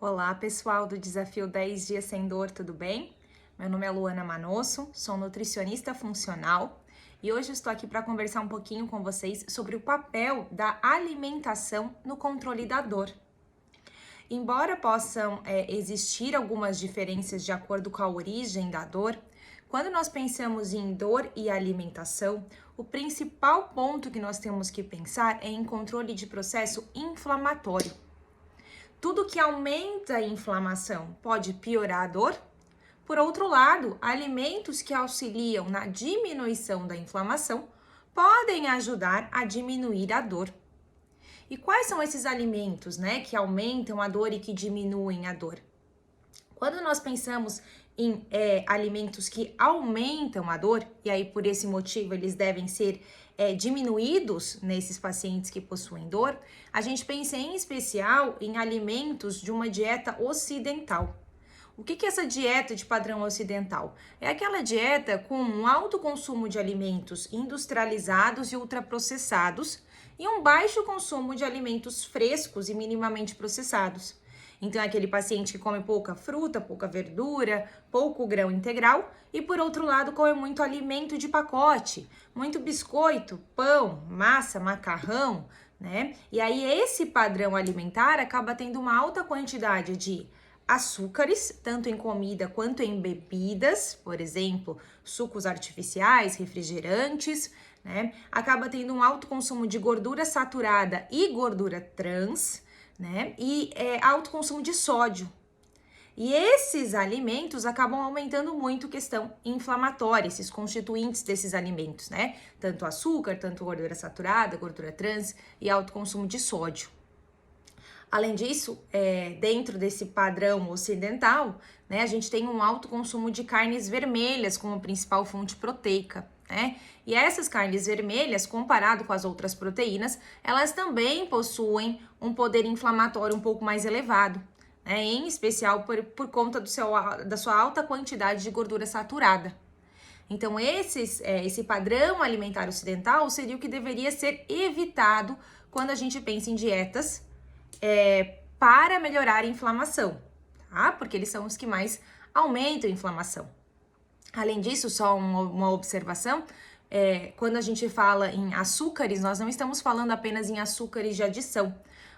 Olá, pessoal do Desafio 10 Dias Sem Dor, tudo bem? Meu nome é Luana Manosso, sou nutricionista funcional e hoje estou aqui para conversar um pouquinho com vocês sobre o papel da alimentação no controle da dor. Embora possam existir algumas diferenças de acordo com a origem da dor, quando nós pensamos em dor e alimentação, o principal ponto que nós temos que pensar é em controle de processo inflamatório. Tudo que aumenta a inflamação pode piorar a dor. Por outro lado, alimentos que auxiliam na diminuição da inflamação podem ajudar a diminuir a dor. E quais são esses alimentos, que aumentam a dor e que diminuem a dor? Quando nós pensamos em alimentos que aumentam a dor, e aí por esse motivo eles devem ser diminuídos nesses pacientes que possuem dor, a gente pensa em especial em alimentos de uma dieta ocidental. O que é essa dieta de padrão ocidental? É aquela dieta com um alto consumo de alimentos industrializados e ultraprocessados e um baixo consumo de alimentos frescos e minimamente processados. Então, é aquele paciente que come pouca fruta, pouca verdura, pouco grão integral e, por outro lado, come muito alimento de pacote, muito biscoito, pão, massa, macarrão, E aí, esse padrão alimentar acaba tendo uma alta quantidade de açúcares, tanto em comida quanto em bebidas, por exemplo, sucos artificiais, refrigerantes, Acaba tendo um alto consumo de gordura saturada e gordura trans, E alto consumo de sódio. E esses alimentos acabam aumentando muito a questão inflamatória, esses constituintes desses alimentos, Tanto açúcar, tanto gordura saturada, gordura trans e alto consumo de sódio. Além disso, dentro desse padrão ocidental, a gente tem um alto consumo de carnes vermelhas como principal fonte proteica, E essas carnes vermelhas, comparado com as outras proteínas, elas também possuem um poder inflamatório um pouco mais elevado, Em especial por conta da sua alta quantidade de gordura saturada. Então, esse padrão alimentar ocidental seria o que deveria ser evitado quando a gente pensa em dietas para melhorar a inflamação, Porque eles são os que mais aumentam a inflamação. Além disso, só uma observação, quando a gente fala em açúcares, nós não estamos falando apenas em açúcares de adição,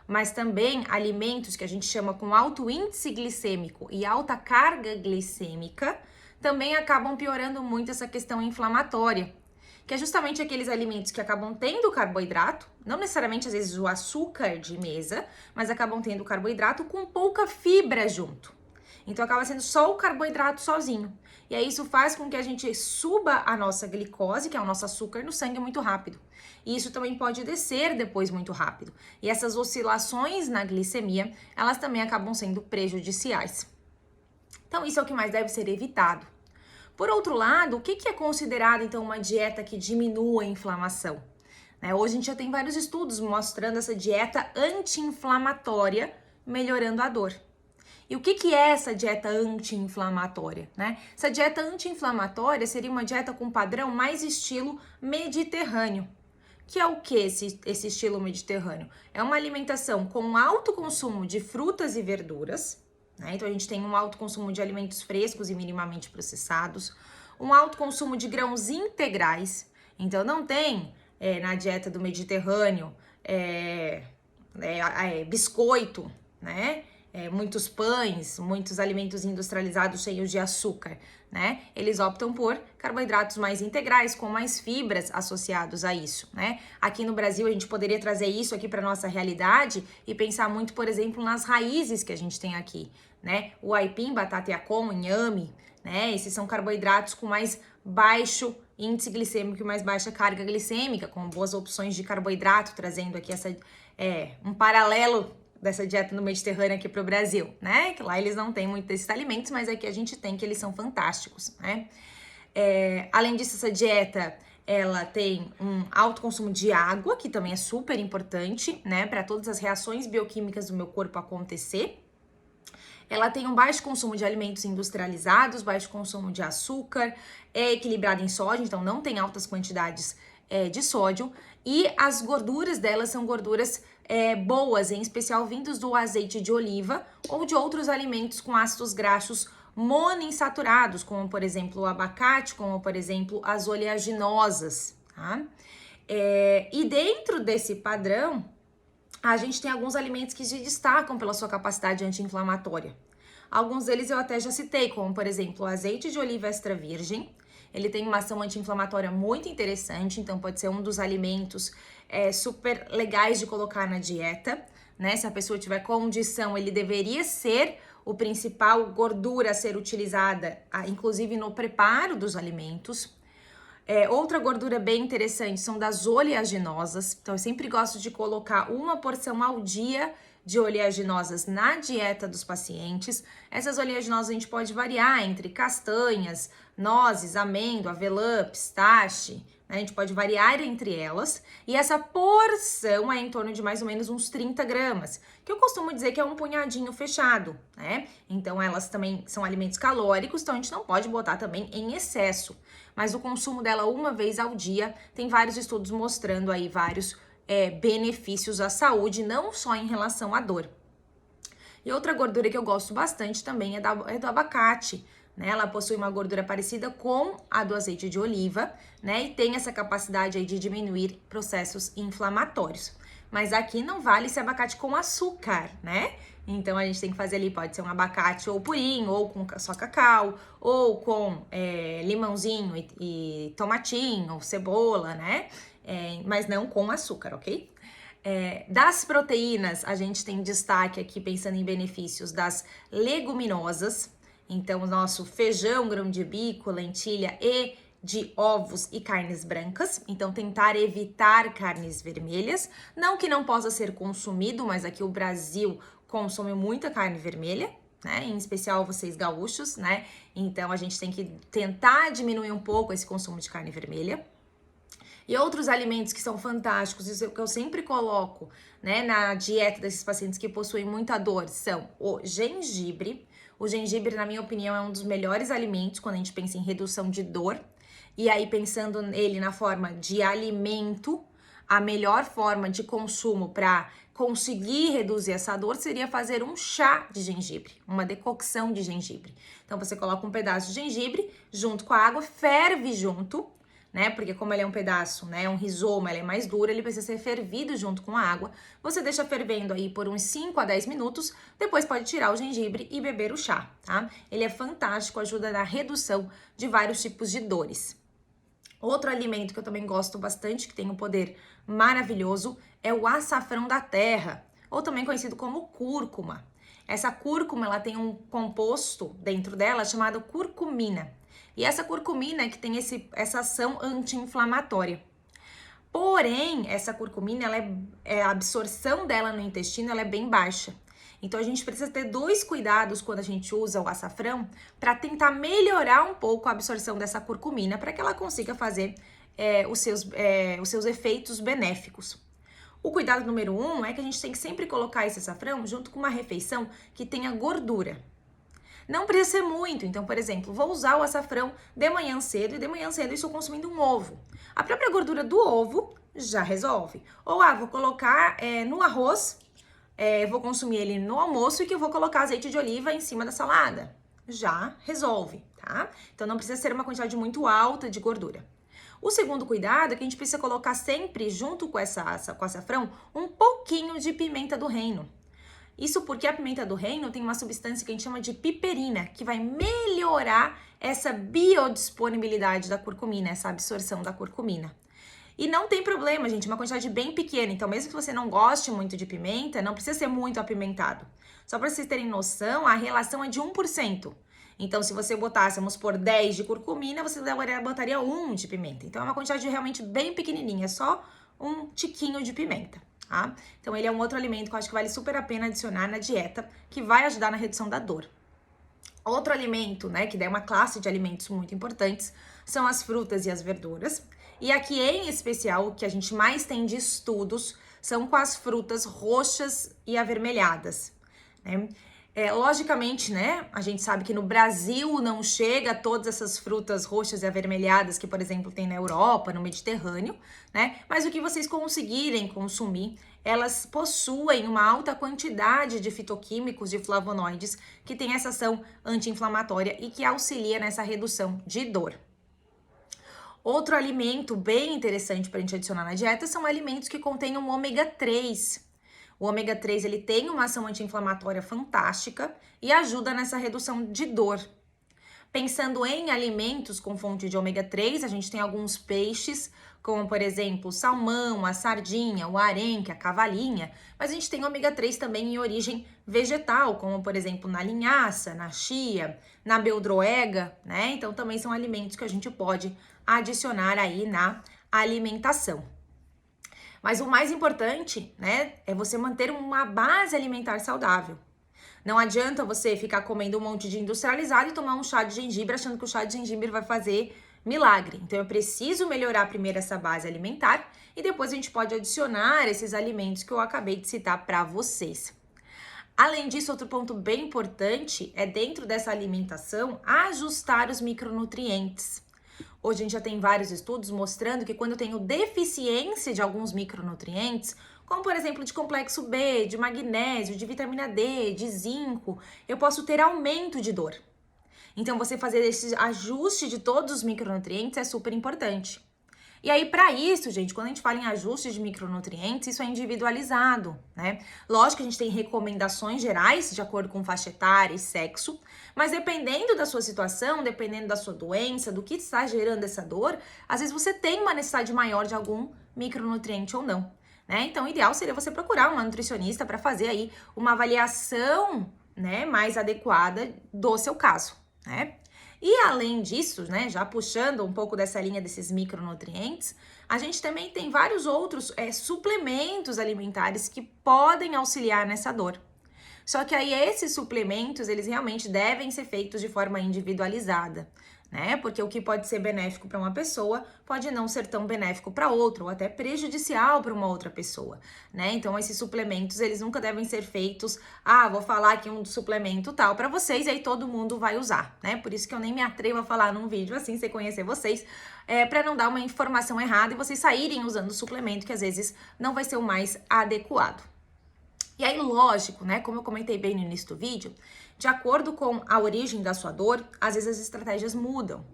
mas também alimentos que a gente chama com alto índice glicêmico e alta carga glicêmica, também acabam piorando muito essa questão inflamatória, que é justamente aqueles alimentos que acabam tendo carboidrato, não necessariamente às vezes o açúcar de mesa, mas acabam tendo carboidrato com pouca fibra junto. Então acaba sendo só o carboidrato sozinho. E aí isso faz com que a gente suba a nossa glicose, que é o nosso açúcar, no sangue muito rápido. E isso também pode descer depois muito rápido. E essas oscilações na glicemia, elas também acabam sendo prejudiciais. Então isso é o que mais deve ser evitado. Por outro lado, o que é considerado então uma dieta que diminua a inflamação? Hoje a gente já tem vários estudos mostrando essa dieta anti-inflamatória melhorando a dor. E o que é essa dieta anti-inflamatória, Essa dieta anti-inflamatória seria uma dieta com padrão mais estilo mediterrâneo. Que é o que esse estilo mediterrâneo? É uma alimentação com alto consumo de frutas e verduras, Então a gente tem um alto consumo de alimentos frescos e minimamente processados, um alto consumo de grãos integrais. Então não tem na dieta do Mediterrâneo biscoito, muitos pães, muitos alimentos industrializados cheios de açúcar, Eles optam por carboidratos mais integrais, com mais fibras associados a isso, Aqui no Brasil, a gente poderia trazer isso aqui para nossa realidade e pensar muito, por exemplo, nas raízes que a gente tem aqui, O aipim, batata yacon, inhame, Esses são carboidratos com mais baixo índice glicêmico e mais baixa carga glicêmica, com boas opções de carboidrato, trazendo aqui um paralelo dessa dieta no Mediterrâneo aqui para o Brasil, Que lá eles não têm muito desses alimentos, mas aqui a gente tem, que eles são fantásticos, Além disso, essa dieta, ela tem um alto consumo de água, que também é super importante, para todas as reações bioquímicas do meu corpo acontecer. Ela tem um baixo consumo de alimentos industrializados, baixo consumo de açúcar, é equilibrada em sódio, então não tem altas quantidades de sódio, e as gorduras delas são gorduras boas, em especial vindos do azeite de oliva ou de outros alimentos com ácidos graxos monoinsaturados, como por exemplo o abacate, como por exemplo as oleaginosas, tá? E dentro desse padrão, a gente tem alguns alimentos que se destacam pela sua capacidade anti-inflamatória. Alguns deles eu até já citei, como por exemplo o azeite de oliva extra virgem. Ele tem uma ação anti-inflamatória muito interessante, então pode ser um dos alimentos super legais de colocar na dieta, né? Se a pessoa tiver condição, ele deveria ser o principal gordura a ser utilizada, inclusive no preparo dos alimentos. Outra gordura bem interessante são das oleaginosas. Então, eu sempre gosto de colocar uma porção ao dia de oleaginosas na dieta dos pacientes. Essas oleaginosas a gente pode variar entre castanhas, nozes, amêndoa, avelã, pistache, né? A gente pode variar entre elas. E essa porção é em torno de mais ou menos uns 30 gramas, que eu costumo dizer que é um punhadinho fechado, né? Então, elas também são alimentos calóricos, então a gente não pode botar também em excesso. Mas o consumo dela uma vez ao dia, tem vários estudos mostrando aí vários benefícios à saúde, não só em relação à dor. E outra gordura que eu gosto bastante também é do abacate, né? Ela possui uma gordura parecida com a do azeite de oliva, né? E tem essa capacidade aí de diminuir processos inflamatórios. Mas aqui não vale esse abacate com açúcar, né? Então, a gente tem que fazer ali, pode ser um abacate ou purinho, ou com só cacau, ou com limãozinho e tomatinho, cebola, né? Mas não com açúcar, ok? Das proteínas, a gente tem destaque aqui, pensando em benefícios, das leguminosas. Então, o nosso feijão, grão de bico, lentilha e de ovos e carnes brancas, então tentar evitar carnes vermelhas, não que não possa ser consumido, mas aqui o Brasil consome muita carne vermelha, né, em especial vocês gaúchos, né, então a gente tem que tentar diminuir um pouco esse consumo de carne vermelha. E outros alimentos que são fantásticos, isso que eu sempre coloco, né, na dieta desses pacientes que possuem muita dor, são o gengibre. O gengibre, na minha opinião, é um dos melhores alimentos quando a gente pensa em redução de dor. E aí, pensando nele na forma de alimento, a melhor forma de consumo para conseguir reduzir essa dor seria fazer um chá de gengibre, uma decocção de gengibre. Então, você coloca um pedaço de gengibre junto com a água, ferve junto, né? Porque como ele é um pedaço, né? Um rizoma, ele é mais duro, ele precisa ser fervido junto com a água. Você deixa fervendo aí por uns 5 a 10 minutos, depois pode tirar o gengibre e beber o chá, tá? Ele é fantástico, ajuda na redução de vários tipos de dores. Outro alimento que eu também gosto bastante, que tem um poder maravilhoso, é o açafrão da terra, ou também conhecido como cúrcuma. Essa cúrcuma, ela tem um composto dentro dela chamado curcumina. E essa curcumina é que tem essa ação anti-inflamatória. Porém, essa curcumina, a absorção dela no intestino, ela é bem baixa. Então, a gente precisa ter 2 cuidados quando a gente usa o açafrão para tentar melhorar um pouco a absorção dessa curcumina para que ela consiga fazer os seus efeitos benéficos. O cuidado número 1 é que a gente tem que sempre colocar esse açafrão junto com uma refeição que tenha gordura. Não precisa ser muito, então, por exemplo, vou usar o açafrão de manhã cedo e de manhã cedo estou consumindo um ovo. A própria gordura do ovo já resolve. Ou, vou colocar no arroz, vou consumir ele no almoço e que eu vou colocar azeite de oliva em cima da salada. Já resolve, tá? Então, não precisa ser uma quantidade muito alta de gordura. O segundo cuidado é que a gente precisa colocar sempre, junto com com o açafrão, um pouquinho de pimenta do reino. Isso porque a pimenta do reino tem uma substância que a gente chama de piperina, que vai melhorar essa biodisponibilidade da curcumina, essa absorção da curcumina. E não tem problema, gente, uma quantidade bem pequena. Então, mesmo que você não goste muito de pimenta, não precisa ser muito apimentado. Só para vocês terem noção, a relação é de 1%. Então, se você botasse, vamos por 10 de curcumina, você botaria 1 de pimenta. Então, é uma quantidade realmente bem pequenininha, só um tiquinho de pimenta. Tá? Então, ele é um outro alimento que eu acho que vale super a pena adicionar na dieta, que vai ajudar na redução da dor. Outro alimento, né, que é uma classe de alimentos muito importantes, são as frutas e as verduras. E aqui, em especial, o que a gente mais tem de estudos são com as frutas roxas e avermelhadas, né? Logicamente, né, a gente sabe que no Brasil não chega todas essas frutas roxas e avermelhadas que, por exemplo, tem na Europa, no Mediterrâneo, né? Mas o que vocês conseguirem consumir elas possuem uma alta quantidade de fitoquímicos, de flavonoides, que tem essa ação anti-inflamatória e que auxilia nessa redução de dor. Outro alimento bem interessante para a gente adicionar na dieta são alimentos que contenham ômega 3. O ômega 3 ele tem uma ação anti-inflamatória fantástica e ajuda nessa redução de dor. Pensando em alimentos com fonte de ômega 3, a gente tem alguns peixes, como por exemplo o salmão, a sardinha, o arenque, a cavalinha, mas a gente tem ômega 3 também em origem vegetal, como por exemplo na linhaça, na chia, na beldroega, né? Então também são alimentos que a gente pode adicionar aí na alimentação. Mas o mais importante, né, é você manter uma base alimentar saudável. Não adianta você ficar comendo um monte de industrializado e tomar um chá de gengibre achando que o chá de gengibre vai fazer milagre. Então eu preciso melhorar primeiro essa base alimentar e depois a gente pode adicionar esses alimentos que eu acabei de citar para vocês. Além disso, outro ponto bem importante é dentro dessa alimentação ajustar os micronutrientes. Hoje a gente já tem vários estudos mostrando que quando eu tenho deficiência de alguns micronutrientes, como por exemplo de complexo B, de magnésio, de vitamina D, de zinco, eu posso ter aumento de dor. Então você fazer esse ajuste de todos os micronutrientes é super importante. E aí, para isso, gente, quando a gente fala em ajuste de micronutrientes, isso é individualizado, né? Lógico que a gente tem recomendações gerais, de acordo com faixa etária e sexo, mas dependendo da sua situação, dependendo da sua doença, do que está gerando essa dor, às vezes você tem uma necessidade maior de algum micronutriente ou não, né? Então, o ideal seria você procurar uma nutricionista para fazer aí uma avaliação, né, mais adequada do seu caso, né? E além disso, né, já puxando um pouco dessa linha desses micronutrientes, a gente também tem vários outros suplementos alimentares que podem auxiliar nessa dor. Só que aí esses suplementos, eles realmente devem ser feitos de forma individualizada, né? Porque o que pode ser benéfico para uma pessoa pode não ser tão benéfico para outra, ou até prejudicial para uma outra pessoa, né? Então esses suplementos, eles nunca devem ser feitos, vou falar aqui um suplemento tal para vocês e aí todo mundo vai usar, né? Por isso que eu nem me atrevo a falar num vídeo assim, sem conhecer vocês, para não dar uma informação errada e vocês saírem usando suplemento que às vezes não vai ser o mais adequado. E aí, lógico, né, como eu comentei bem no início do vídeo, de acordo com a origem da sua dor, às vezes as estratégias mudam,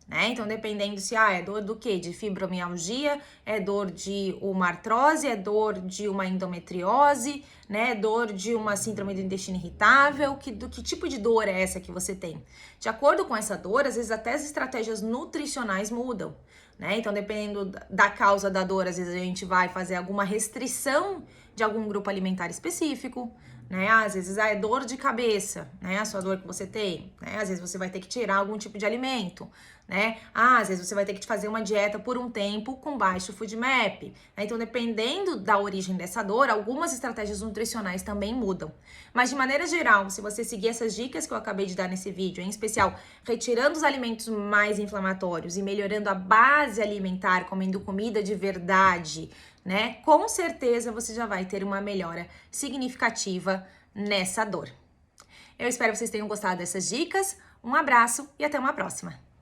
né? Então, dependendo se é dor do quê? De fibromialgia, é dor de uma artrose, é dor de uma endometriose, né? É dor de uma síndrome do intestino irritável, do que tipo de dor é essa que você tem? De acordo com essa dor, às vezes até as estratégias nutricionais mudam, né? Então, dependendo da causa da dor, às vezes a gente vai fazer alguma restrição de algum grupo alimentar específico, né? Às vezes é dor de cabeça, né? A sua dor que você tem, né? Às vezes você vai ter que tirar algum tipo de alimento, né? Às vezes você vai ter que fazer uma dieta por um tempo com baixo FODMAP, né? Então, dependendo da origem dessa dor, algumas estratégias nutricionais também mudam. Mas, de maneira geral, se você seguir essas dicas que eu acabei de dar nesse vídeo, em especial retirando os alimentos mais inflamatórios e melhorando a base alimentar, comendo comida de verdade, né? Com certeza você já vai ter uma melhora significativa nessa dor. Eu espero que vocês tenham gostado dessas dicas. Um abraço e até uma próxima!